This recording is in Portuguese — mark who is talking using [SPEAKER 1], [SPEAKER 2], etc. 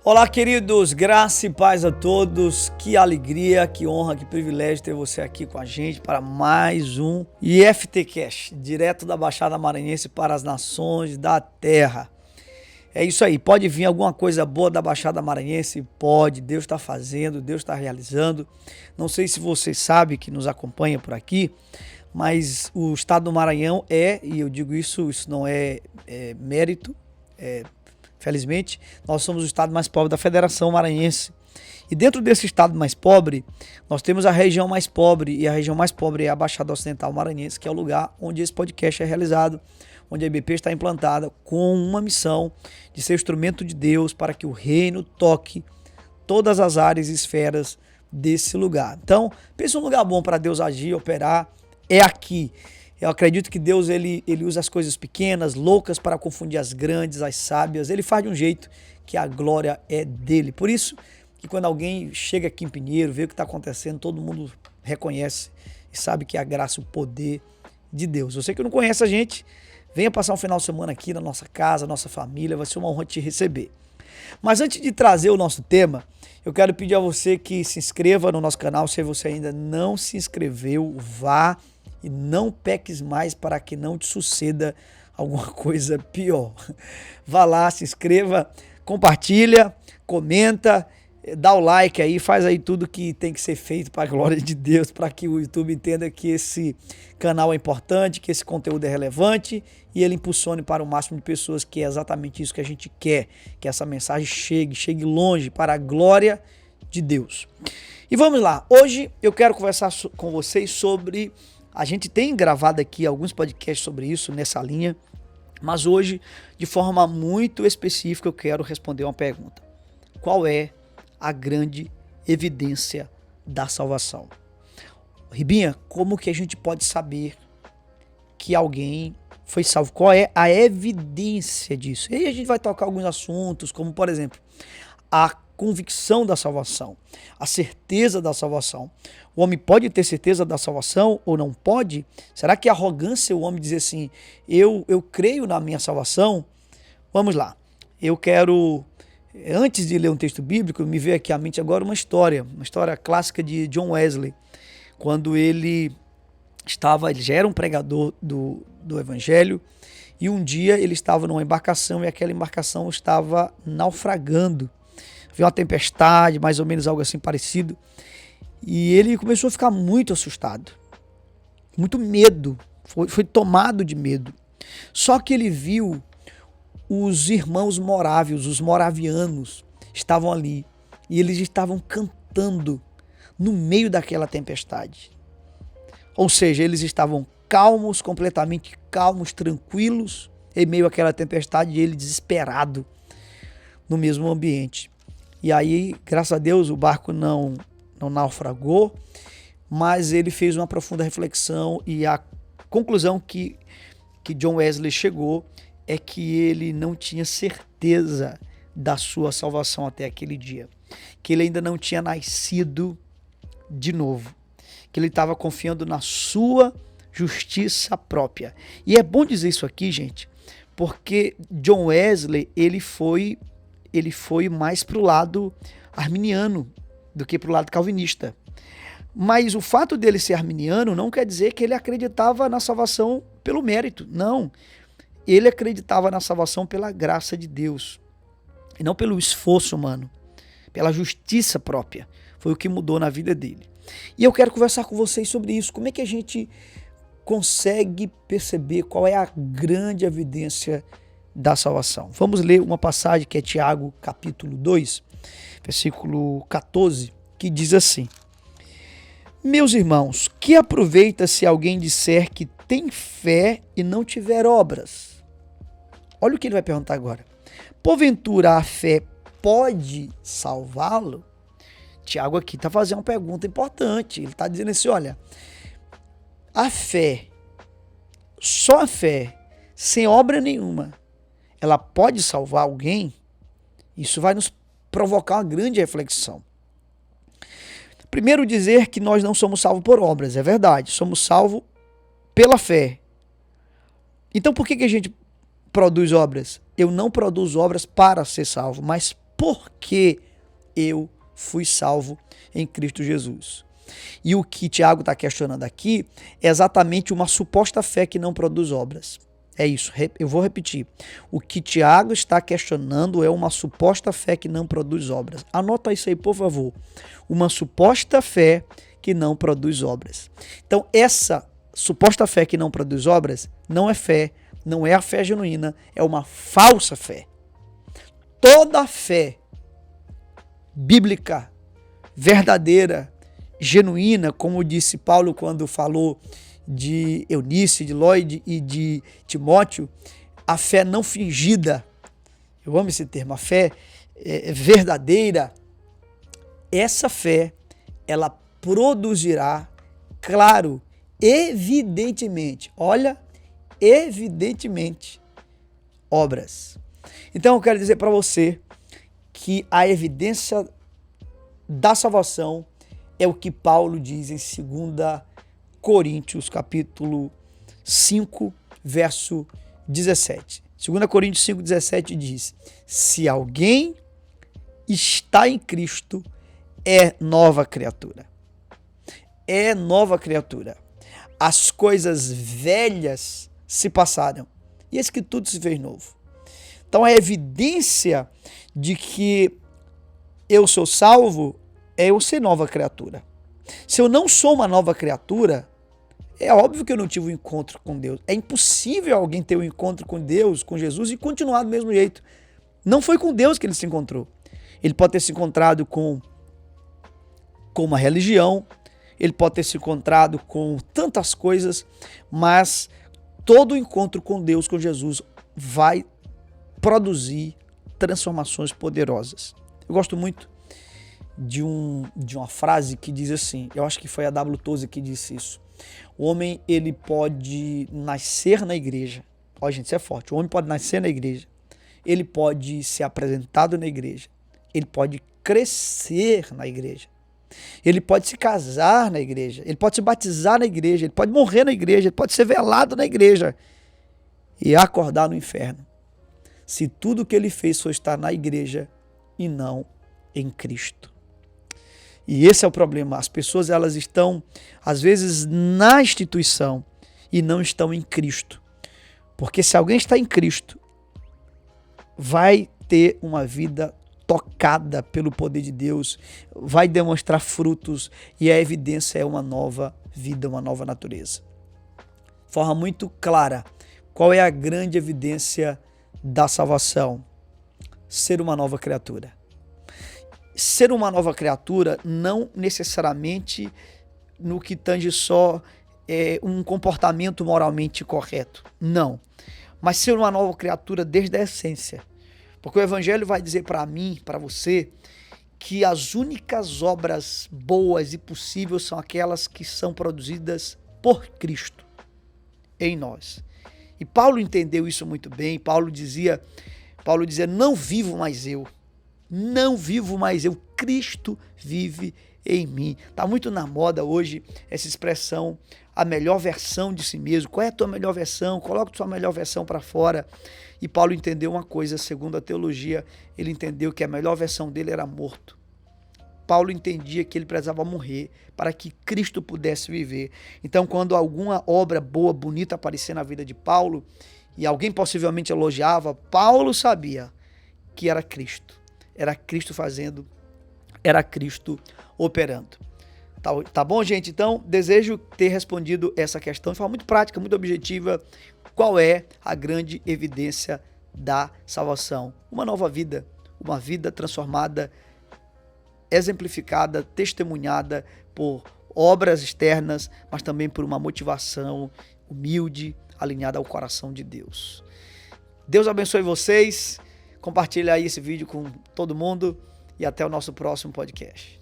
[SPEAKER 1] Olá, queridos, graça e paz a todos. Que alegria, que honra, que privilégio ter você aqui com a gente para mais um IFTcast, direto da Baixada Maranhense para as nações da terra. É isso aí, pode vir alguma coisa boa da Baixada Maranhense? Pode, Deus está fazendo, Deus está realizando. Não sei se você sabe que nos acompanha por aqui, mas o estado do Maranhão e eu digo isso não é mérito, felizmente, nós somos o estado mais pobre da Federação Maranhense. E dentro desse estado mais pobre, nós temos a região mais pobre, e a região mais pobre é a Baixada Ocidental Maranhense, que é o lugar onde esse podcast é realizado, onde a IBP está implantada com uma missão de ser instrumento de Deus para que o reino toque todas as áreas e esferas desse lugar. Então, pensa um lugar bom para Deus agir, operar, é aqui. Eu acredito que Deus ele usa as coisas pequenas, loucas, para confundir as grandes, as sábias. Ele faz de um jeito que a glória é dele. Por isso que quando alguém chega aqui em Pinheiro, vê o que está acontecendo, todo mundo reconhece e sabe que é a graça e o poder de Deus. Você que não conhece a gente, venha passar um final de semana aqui na nossa casa, nossa família, vai ser uma honra te receber. Mas antes de trazer o nosso tema, eu quero pedir a você que se inscreva no nosso canal. Se você ainda não se inscreveu, vá e não peques mais para que não te suceda alguma coisa pior. Vá lá, se inscreva, compartilha, comenta, dá o like aí, faz aí tudo que tem que ser feito para a glória de Deus, para que o YouTube entenda que esse canal é importante, que esse conteúdo é relevante e ele impulsione para o máximo de pessoas, que é exatamente isso que a gente quer, que essa mensagem chegue longe para a glória de Deus. E vamos lá, hoje eu quero conversar com vocês sobre... A gente tem gravado aqui alguns podcasts sobre isso, nessa linha, mas hoje, de forma muito específica, eu quero responder uma pergunta. Qual é a grande evidência da salvação? Ribinha, como que a gente pode saber que alguém foi salvo? Qual é a evidência disso? E aí a gente vai tocar alguns assuntos, como por exemplo, a convicção da salvação, a certeza da salvação. O homem pode ter certeza da salvação ou não pode? Será que é arrogância o homem dizer assim, eu creio na minha salvação? Vamos lá, eu quero, antes de ler um texto bíblico, me veio aqui à mente agora uma história clássica de John Wesley, quando ele já era um pregador do evangelho, e um dia ele estava numa embarcação e aquela embarcação estava naufragando. Viu uma tempestade, mais ou menos algo assim parecido. E ele começou a ficar muito assustado. Muito medo. Foi tomado de medo. Só que ele viu os irmãos morávios, os moravianos, estavam ali. E eles estavam cantando no meio daquela tempestade. Ou seja, eles estavam calmos, completamente calmos, tranquilos, em meio àquela tempestade, e ele desesperado no mesmo ambiente. E aí, graças a Deus, o barco não naufragou, mas ele fez uma profunda reflexão e a conclusão que John Wesley chegou é que ele não tinha certeza da sua salvação até aquele dia, que ele ainda não tinha nascido de novo, que ele estava confiando na sua justiça própria. E é bom dizer isso aqui, gente, porque John Wesley, ele foi mais para o lado arminiano do que para o lado calvinista. Mas o fato dele ser arminiano não quer dizer que ele acreditava na salvação pelo mérito. Não. Ele acreditava na salvação pela graça de Deus. E não pelo esforço humano. Pela justiça própria. Foi o que mudou na vida dele. E eu quero conversar com vocês sobre isso. Como é que a gente consegue perceber qual é a grande evidência da salvação? Vamos ler uma passagem que é Tiago, capítulo 2, versículo 14, que diz assim: Meus irmãos, que aproveita se alguém disser que tem fé e não tiver obras? Olha o que ele vai perguntar agora. Porventura a fé pode salvá-lo? Tiago aqui está fazendo uma pergunta importante. Ele está dizendo assim, olha, a fé, só a fé, sem obra nenhuma, ela pode salvar alguém? Isso vai nos provocar uma grande reflexão. Primeiro, dizer que nós não somos salvos por obras, é verdade, somos salvos pela fé. Então por que a gente produz obras? Eu não produzo obras para ser salvo, mas porque eu fui salvo em Cristo Jesus. E o que Tiago está questionando aqui é exatamente uma suposta fé que não produz obras. É isso, eu vou repetir. O que Tiago está questionando é uma suposta fé que não produz obras. Anota isso aí, por favor. Uma suposta fé que não produz obras. Então, essa suposta fé que não produz obras não é fé, não é a fé genuína, é uma falsa fé. Toda fé bíblica, verdadeira, genuína, como disse Paulo quando falou de Eunice, de Lloyd e de Timóteo, a fé não fingida, eu amo esse termo, a fé verdadeira, essa fé, ela produzirá, claro, evidentemente, obras. Então eu quero dizer para você que a evidência da salvação é o que Paulo diz em 2 Coríntios, capítulo 5, verso 17. 2 Coríntios 5, 17 diz: se alguém está em Cristo, é nova criatura. É nova criatura. As coisas velhas se passaram, e eis que tudo se fez novo. Então a evidência de que eu sou salvo é eu ser nova criatura. Se eu não sou uma nova criatura, é óbvio que eu não tive um encontro com Deus. É impossível alguém ter um encontro com Deus, com Jesus, e continuar do mesmo jeito. Não foi com Deus que ele se encontrou. Ele pode ter se encontrado com uma religião, ele pode ter se encontrado com tantas coisas, mas todo encontro com Deus, com Jesus, vai produzir transformações poderosas. Eu gosto muito de uma frase que diz assim, eu acho que foi a W. Tozer que disse isso: o homem, ele pode nascer na igreja. Ó, gente, isso é forte. O homem pode nascer na igreja, ele pode ser apresentado na igreja, ele pode crescer na igreja, ele pode se casar na igreja, ele pode se batizar na igreja, ele pode morrer na igreja, ele pode ser velado na igreja e acordar no inferno, se tudo que ele fez foi estar na igreja e não em Cristo. E esse é o problema. As pessoas, elas estão, às vezes, na instituição e não estão em Cristo. Porque se alguém está em Cristo, vai ter uma vida tocada pelo poder de Deus, vai demonstrar frutos, e a evidência é uma nova vida, uma nova natureza. De forma muito clara, qual é a grande evidência da salvação? Ser uma nova criatura. Ser uma nova criatura não necessariamente no que tange só um comportamento moralmente correto. Não. Mas ser uma nova criatura desde a essência. Porque o Evangelho vai dizer para mim, para você, que as únicas obras boas e possíveis são aquelas que são produzidas por Cristo em nós. E Paulo entendeu isso muito bem. Paulo dizia, não vivo mais eu. Não vivo mais eu, Cristo vive em mim. Está muito na moda hoje essa expressão, a melhor versão de si mesmo. Qual é a tua melhor versão? Coloca a tua melhor versão para fora. E Paulo entendeu uma coisa, segundo a teologia, ele entendeu que a melhor versão dele era morto. Paulo entendia que ele precisava morrer para que Cristo pudesse viver. Então, quando alguma obra boa, bonita aparecia na vida de Paulo, e alguém possivelmente elogiava, Paulo sabia que era Cristo. Era Cristo fazendo, era Cristo operando. Tá bom, gente? Então, desejo ter respondido essa questão de forma muito prática, muito objetiva. Qual é a grande evidência da salvação? Uma nova vida, uma vida transformada, exemplificada, testemunhada por obras externas, mas também por uma motivação humilde, alinhada ao coração de Deus. Deus abençoe vocês. Compartilha aí esse vídeo com todo mundo e até o nosso próximo podcast.